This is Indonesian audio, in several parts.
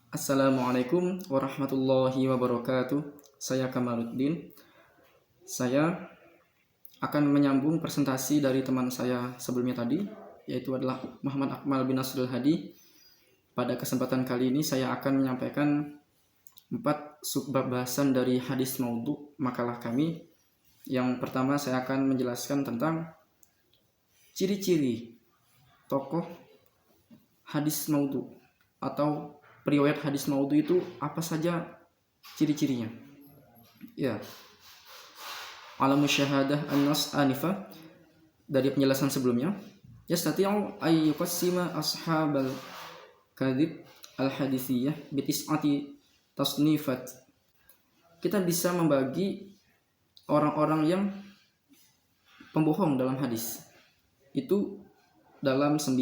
Assalamualaikum warahmatullahi wabarakatuh. Saya Kamaluddin. Saya akan menyambung presentasi dari teman saya sebelumnya tadi, yaitu adalah Muhammad Akmal bin Nasrul Hadi. Pada kesempatan kali ini saya akan menyampaikan 4 subbab bahasan dari hadis maudhu makalah kami. Yang pertama saya akan menjelaskan tentang ciri-ciri tokoh hadis maudhu atau periwayat hadis maudhu itu apa saja ciri-cirinya. Ya, alamu syahadah an-nas anifah dari penjelasan sebelumnya. Yastati'u ay yuqassima ashabal kadhib al-hadithiyah bitis'ati tasnifat. Kita bisa membagi orang-orang yang pembohong dalam hadis itu dalam 9,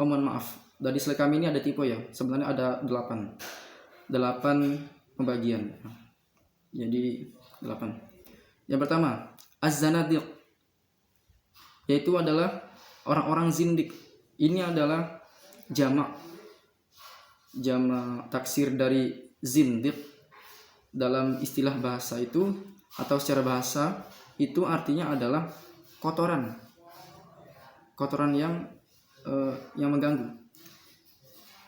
mohon maaf, dari slide kami ini ada tipe ya, sebenarnya ada 8 pembagian. Jadi 8. Yang pertama, az-zanadiq, yaitu adalah orang-orang zindik. Ini adalah jamak taksir dari zindik dalam istilah bahasa itu, atau secara bahasa itu artinya adalah kotoran yang mengganggu.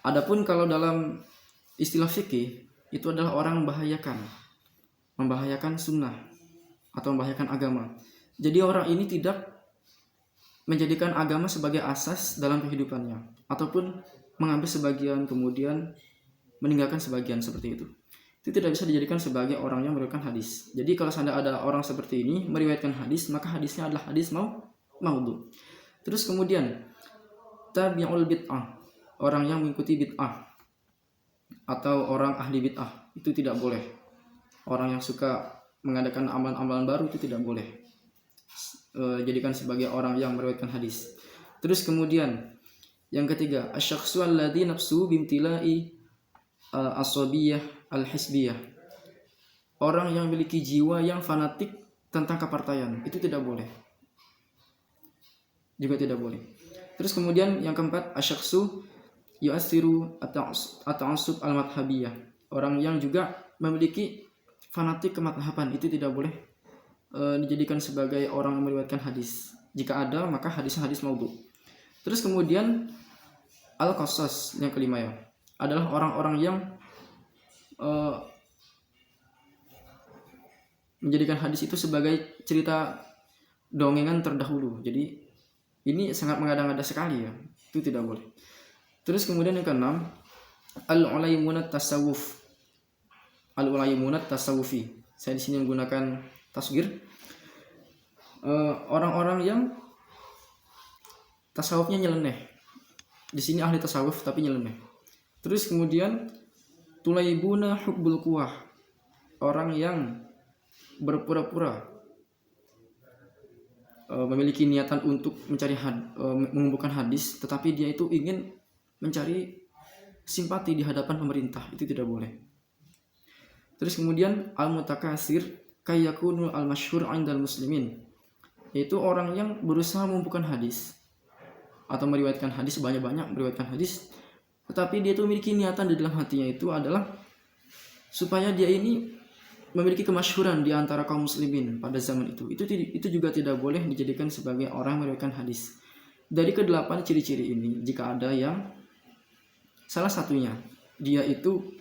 Adapun kalau dalam istilah fikih itu adalah orang membahayakan sunnah atau membahayakan agama. Jadi orang ini tidak menjadikan agama sebagai asas dalam kehidupannya, ataupun mengambil sebagian kemudian meninggalkan sebagian, seperti itu. Itu tidak bisa dijadikan sebagai orang yang meriwayatkan hadis. Jadi kalau seandainya ada orang seperti ini meriwayatkan hadis, maka hadisnya adalah hadis maudhu. Terus kemudian tabi'ul bid'ah, orang yang mengikuti bid'ah atau orang ahli bid'ah, itu tidak boleh. Orang yang suka mengadakan amalan-amalan baru itu tidak boleh jadikan sebagai orang yang meriwayatkan hadis. Terus kemudian yang ketiga, asyakhsu alladzi nafsu bimtilai asabiyah al-hisbiyah, orang yang memiliki jiwa yang fanatik tentang kepartaian, itu tidak boleh, juga tidak boleh. Terus kemudian yang keempat, asyakhsu yu'assiru at-ta'assub al-madhhabiyah, orang yang juga memiliki fanatik kemadhaban, itu tidak boleh dijadikan sebagai orang yang meriwayatkan hadis. Jika ada, maka hadisnya hadis maudhu. Terus kemudian al-qasas, yang kelima ya, adalah orang-orang yang menjadikan hadis itu sebagai cerita dongengan terdahulu. Jadi ini sangat mengada-ngada sekali ya, itu tidak boleh. Terus kemudian yang keenam, al-ulaimunat tasawuf, al-ulaimunat tasawufi. Saya di sini menggunakan tasghir. Orang-orang yang tasawufnya nyeleneh. Di sini ahli tasawuf tapi nyeleneh. Terus kemudian tulaibuna hubbul quwah, orang yang berpura-pura memiliki niatan untuk mencari mengumpulkan hadis, tetapi dia itu ingin mencari simpati di hadapan pemerintah, itu tidak boleh. Terus kemudian al-mutakasir kayyakunul al-masyhur 'indal muslimin, yaitu orang yang berusaha mengumpulkan hadis atau meriwayatkan hadis, banyak-banyak meriwayatkan hadis, tetapi dia itu memiliki niatan di dalam hatinya itu adalah supaya dia ini memiliki kemasyhuran di antara kaum muslimin pada zaman itu. Itu juga tidak boleh dijadikan sebagai orang meriwayatkan hadis. Dari ke-8 ciri-ciri ini, jika ada yang salah satunya dia itu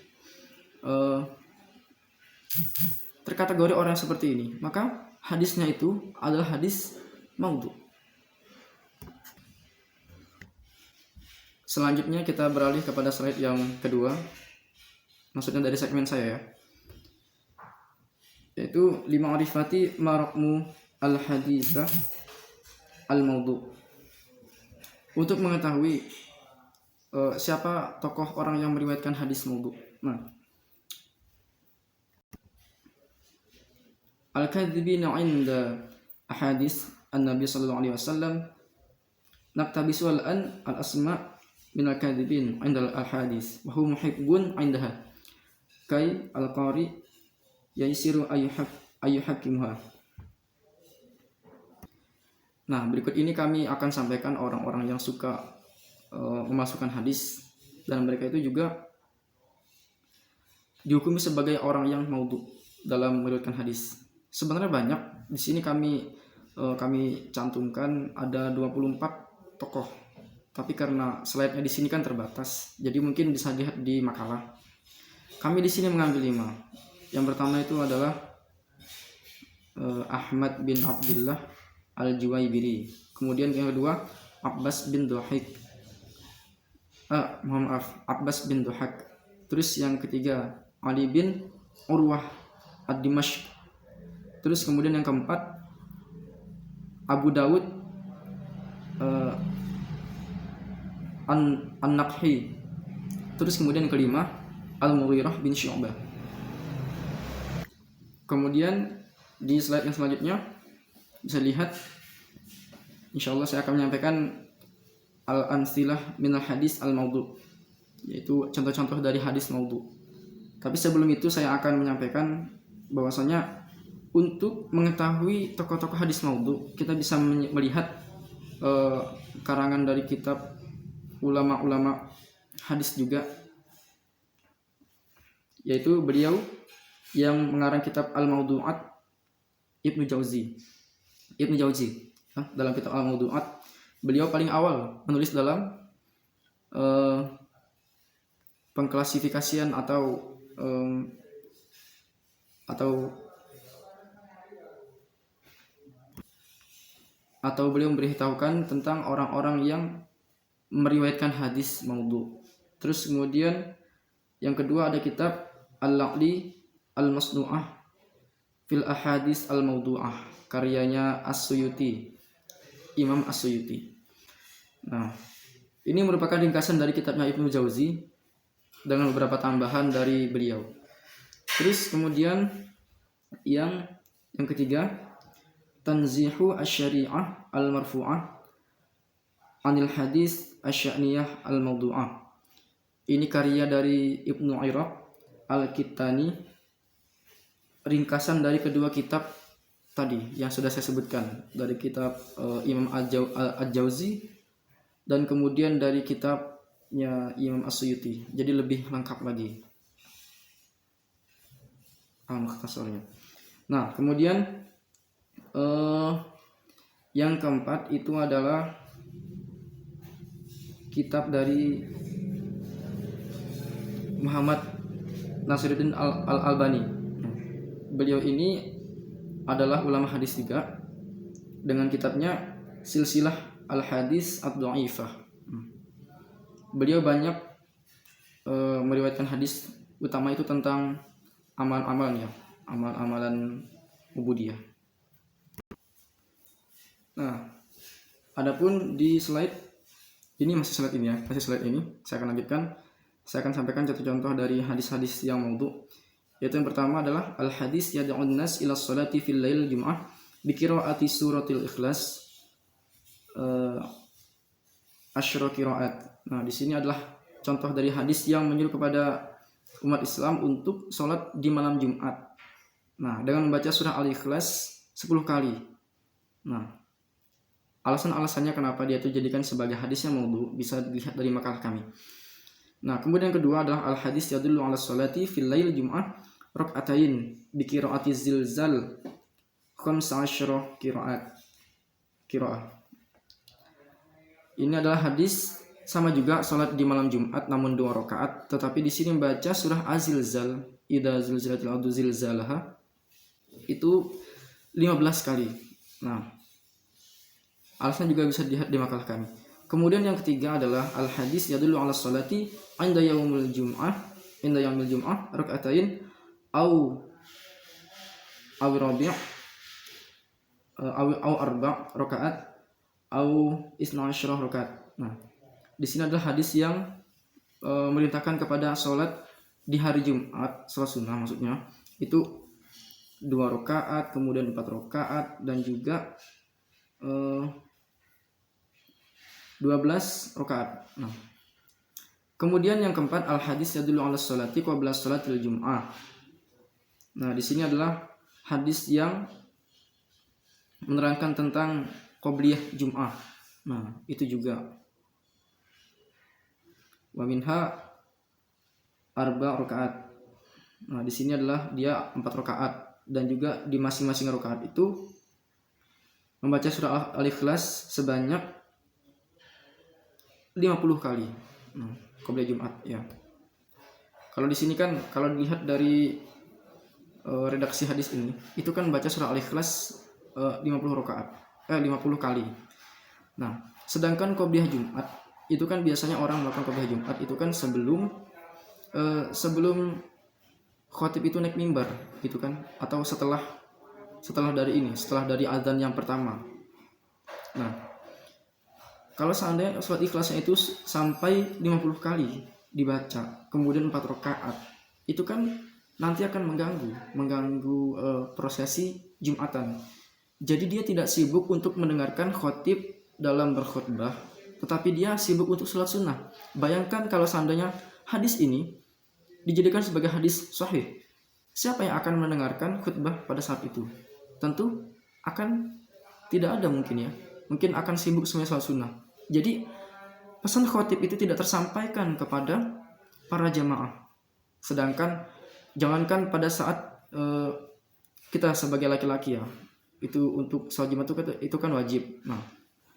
terkategori orang seperti ini, maka hadisnya itu adalah hadis maudhu. Selanjutnya kita beralih kepada slide yang kedua, maksudnya dari segmen saya ya, yaitu lima'rifati maraqmu al-haditsah al-maudhu, untuk mengetahui siapa tokoh orang yang meriwayatkan hadis maudhu. Nah, al-kadzibina 'inda ahadits an-nabi sallallahu alaihi wasallam naktabisu al-asma' min al-kadzibin 'inda al-ahadits wa hum muhibbun 'indaha kai al-qari yaisiru ayyuhakimuha. Nah, berikut ini kami akan sampaikan orang-orang yang suka memasukkan hadis, dan mereka itu juga dihukumi sebagai orang yang maudhu dalam meriwayatkan hadis? Sebenarnya banyak. Di sini kami cantumkan ada 24 tokoh. Tapi karena slide-nya di sini kan terbatas, jadi mungkin bisa dilihat di makalah. Kami di sini mengambil 5. Yang pertama itu adalah Ahmad bin Abdullah Al-Juwaybiri. Kemudian yang kedua Abbas bin Duhak. Abbas bin Duhak. Terus yang ketiga Ali bin Urwah Ad-Dimashq. Terus kemudian yang keempat Abu Dawud An-Naqhi. Terus kemudian yang kelima Al-Mughirah bin Syu'bah. Kemudian di slide yang selanjutnya bisa lihat, insyaallah saya akan menyampaikan al-amsilah minal hadis al-maudhu, yaitu contoh-contoh dari hadis maudhu. Tapi sebelum itu saya akan menyampaikan bahwasanya untuk mengetahui tokoh-tokoh hadis maudhu, kita bisa melihat karangan dari kitab ulama-ulama hadis juga, yaitu beliau yang mengarang kitab Al-Mawdu'at, Ibnu Jauzi. Dalam kitab Al-Mawdu'at, beliau paling awal menulis dalam pengklasifikasian atau beliau memberitahukan tentang orang-orang yang meriwayatkan hadis maudhu. Terus kemudian yang kedua ada kitab Al-La'li Al-Masnu'ah fil Ahadis Al-Mawdu'ah, karyanya As-Suyuti, Imam As-Suyuti. Nah, ini merupakan ringkasan dari kitabnya Ibnu Jauzi dengan beberapa tambahan dari beliau. Terus kemudian yang ketiga Tanzihu Asy-Syari'ah Al-Marfu'ah Anil Hadis Asy-Sya'niyah Al-Mawdu'ah. Ini karya dari Ibnu Iraq Al-Kittani, ringkasan dari kedua kitab tadi yang sudah saya sebutkan, dari kitab Imam Al-Jauzi dan kemudian dari kitabnya Imam As-Suyuti. Jadi lebih lengkap lagi mukhtasarnya. Nah, kemudian yang keempat itu adalah kitab dari Muhammad Nasiruddin Al-Albani. Beliau ini adalah ulama hadis juga dengan kitabnya Silsilah Al-Hadis Ad-Dha'ifah. Beliau banyak meriwayatkan hadis, utama itu tentang amalan ubudiyah. Nah, adapun di slide ini saya akan lanjutkan. Saya akan sampaikan contoh-contoh dari hadis-hadis yang maudhu. Yaitu yang pertama adalah al-hadis yad'un nas ila sholati fil lail jum'ah bi qiraati suratil ikhlas asyra qiraat. Nah, di sini adalah contoh dari hadis yang menyuruh kepada umat Islam untuk sholat di malam Jumat. Nah, dengan membaca surah Al-Ikhlas 10 kali. Nah, alasan-alasannya kenapa dia itu jadikan sebagai hadis yang maudhu bisa dilihat dari makalah kami. Nah, kemudian yang kedua adalah al-hadis yadullu ala sholati fil lail jum'ah rak'atain bi qiraati zilzal 15 qiraah. Ini adalah hadis sama juga salat di malam Jumat namun 2 rakaat, tetapi di sini membaca surah Az-Zilzal, idza zulzilatil ardu zilzalaha, itu 15 kali. Nah, alasan juga bisa dilihat di makalah kami. Kemudian yang ketiga adalah al-hadis yadullu ala sholati inda yaumil jum'ah rak'atain au rabi' au arba' rakaat au 12 rakaat. Nah, di sini adalah hadis yang memerintahkan kepada sholat di hari Jumat, sholat sunnah maksudnya, itu 2 rakaat, kemudian 4 rakaat dan juga 12 rakaat. Nah, kemudian yang keempat al-hadis yadullu ala sholati qabla sholatil jum'ah. Nah, di sini adalah hadis yang menerangkan tentang qobliyah Jum'ah. Nah, itu juga wa minha 4 rakaat. Nah, di sini adalah dia 4 rakaat, dan juga di masing-masing rakaat itu membaca surah Al-Ikhlas sebanyak 50 kali. Qobliyah Jumat ya. Kalau di sini kan kalau dilihat dari redaksi hadis ini, itu kan baca surah Al-Ikhlas 50 rakaat, 50 kali. Nah, sedangkan qobliyah Jumat itu kan biasanya orang melakukan qobliyah Jumat itu kan sebelum khatib itu naik mimbar gitu kan, atau setelah dari azan yang pertama. Nah, kalau seandainya sholat ikhlasnya itu sampai 50 kali dibaca, kemudian 4 rakaat, itu kan nanti akan mengganggu prosesi Jumatan. Jadi dia tidak sibuk untuk mendengarkan khatib dalam berkhutbah, tetapi dia sibuk untuk sholat sunnah. Bayangkan kalau seandainya hadis ini dijadikan sebagai hadis sahih, siapa yang akan mendengarkan khutbah pada saat itu? Tentu akan tidak ada mungkin ya. Mungkin akan sibuk semuanya sholat sunnah. Jadi pesan khatib itu tidak tersampaikan kepada para jamaah. Sedangkan jangankan pada saat kita sebagai laki-laki ya, itu untuk sholat Jumat itu kan wajib. Nah,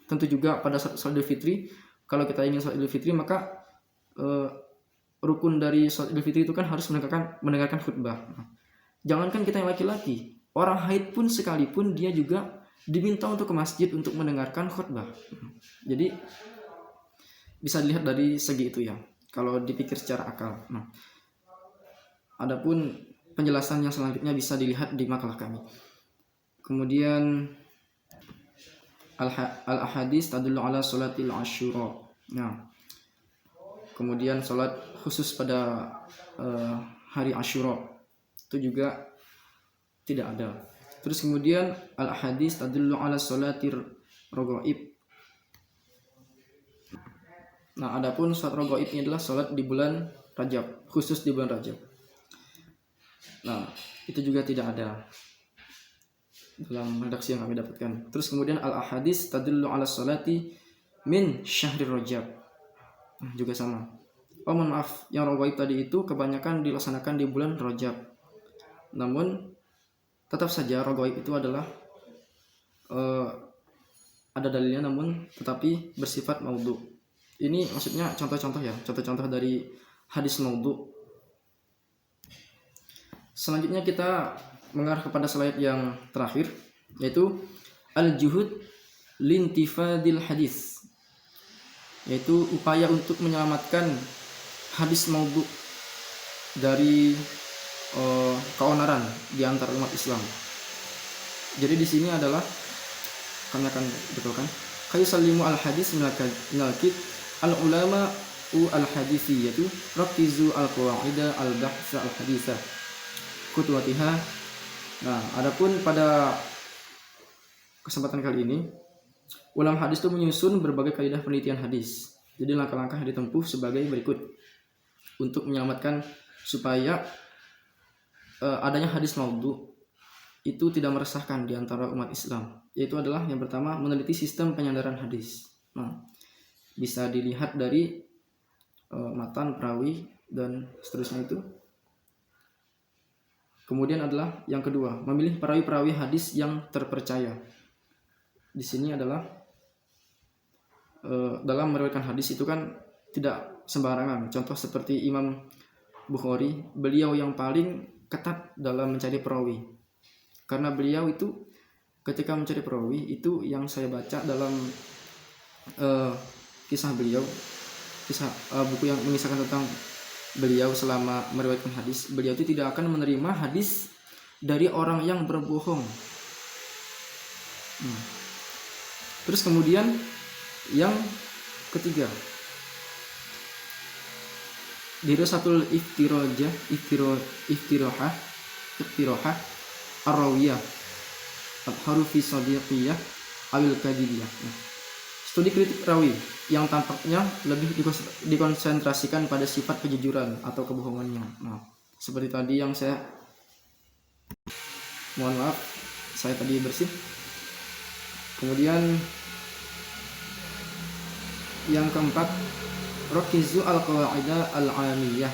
tentu juga pada saat sholat Idul Fitri, kalau kita ingin sholat Idul Fitri maka rukun dari sholat Idul Fitri itu kan harus mendengarkan khutbah. Jangankan kita yang laki-laki, orang haid pun sekalipun dia juga diminta untuk ke masjid untuk mendengarkan khutbah. Jadi bisa dilihat dari segi itu ya, kalau dipikir secara akal. Nah, adapun penjelasan yang selanjutnya bisa dilihat di makalah kami. Kemudian al-ahadits tadullu ala sholatil Asyura. Nah, kemudian sholat khusus pada hari Asyura itu juga tidak ada. Terus kemudian al-hadis tadullu ala sholatir raghaib. Nah, adapun sholat raghaib ini adalah sholat di bulan Rajab, khusus di bulan Rajab. Nah, itu juga tidak ada dalam redaksi yang kami dapatkan. Terus kemudian al-ahadis tadullu ala sholati min syahri Rajab. Juga sama. Oh, mohon maaf, yang raghaib tadi itu kebanyakan dilaksanakan di bulan Rajab. Namun tetap saja raghaib itu adalah ada dalilnya, namun tetapi bersifat maudhu. Ini maksudnya contoh-contoh dari hadis maudhu. Selanjutnya kita mengarah kepada slide yang terakhir, yaitu al-juhud lintifadil hadis, yaitu upaya untuk menyelamatkan hadis maudhu dari keonaran di antara umat Islam. Jadi di sini adalah kami akan betulkan kayusallimu al hadis minal kit al ulama al hadisi, yaitu rakizu al qawaida al bahsa al hadisa kutwatiha. Nah, adapun pada kesempatan kali ini ulama hadis itu menyusun berbagai kaidah penelitian hadis. Jadi langkah-langkah yang ditempuh sebagai berikut untuk menyelamatkan supaya adanya hadis maudhu itu tidak meresahkan di antara umat Islam. Yaitu adalah yang pertama, meneliti sistem penyandaran hadis. Nah, bisa dilihat dari matan, perawi, dan seterusnya itu. Kemudian adalah yang kedua, memilih perawi-perawi hadis yang terpercaya. Di sini adalah dalam meriwayatkan hadis itu kan tidak sembarangan. Contoh seperti Imam Bukhari, beliau yang paling ketat dalam mencari perawi. Karena beliau itu ketika mencari perawi, itu yang saya baca dalam kisah buku yang mengisahkan tentang beliau selama meriwayatkan hadis, beliau itu tidak akan menerima hadis dari orang yang berbohong. Terus kemudian yang ketiga, dirasatul iftirahah ar-rawiyah al-harufi sadiqiyah awil kadibiyah. Studi kritik rawi yang tampaknya lebih dikonsentrasikan pada sifat kejujuran atau kebohongannya. Nah, seperti tadi yang saya mohon maaf, saya tadi bersih. Kemudian yang keempat, rakizu al-qawaida al-amiyah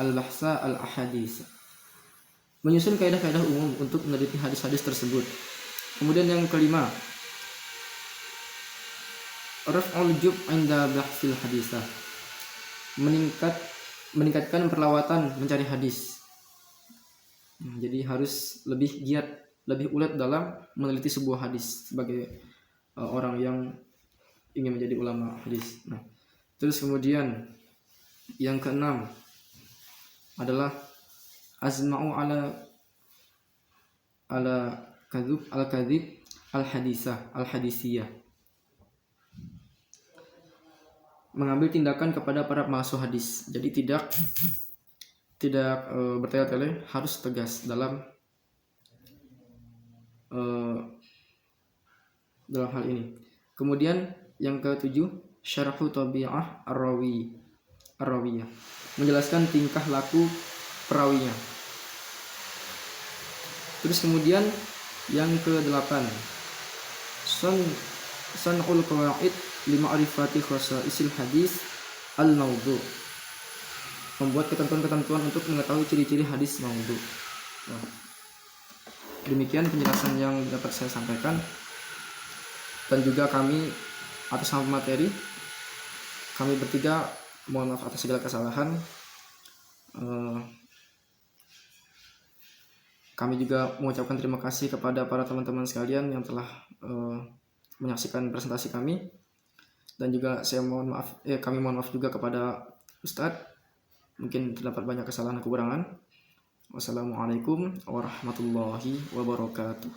al-bahsa al-ahadits. Menyusun kaidah-kaidah umum untuk meneliti hadis-hadis tersebut. Kemudian yang kelima, raf'ul jub 'inda bahsil haditsah. Meningkatkan perlawatan mencari hadis. Jadi harus lebih giat, lebih ulet dalam meneliti sebuah hadis sebagai orang yang ingin menjadi ulama hadis. Nah, terus kemudian yang keenam adalah azma'u ala kadhib al-hadisiyah. Mengambil tindakan kepada para pemalsu hadis. Jadi tidak bertele-tele, harus tegas dalam hal ini. Kemudian yang ketujuh, syarhu tabi'ah ar-rawiyah. Menjelaskan tingkah laku perawinya. Terus kemudian yang ke-8, san'ul qawaid lima'rifati khasa'isil hadis al-maudhu. Membuat ketentuan-ketentuan untuk mengetahui ciri-ciri hadis maudhu. Nah, demikian penjelasan yang dapat saya sampaikan. Dan juga kami atas nama materi, kami bertiga mohon maaf atas segala kesalahan. Kami juga mengucapkan terima kasih kepada para teman-teman sekalian yang telah menyaksikan presentasi kami. Dan juga kami mohon maaf juga kepada Ustadz. Mungkin terdapat banyak kesalahan dan kekurangan. Wassalamualaikum warahmatullahi wabarakatuh.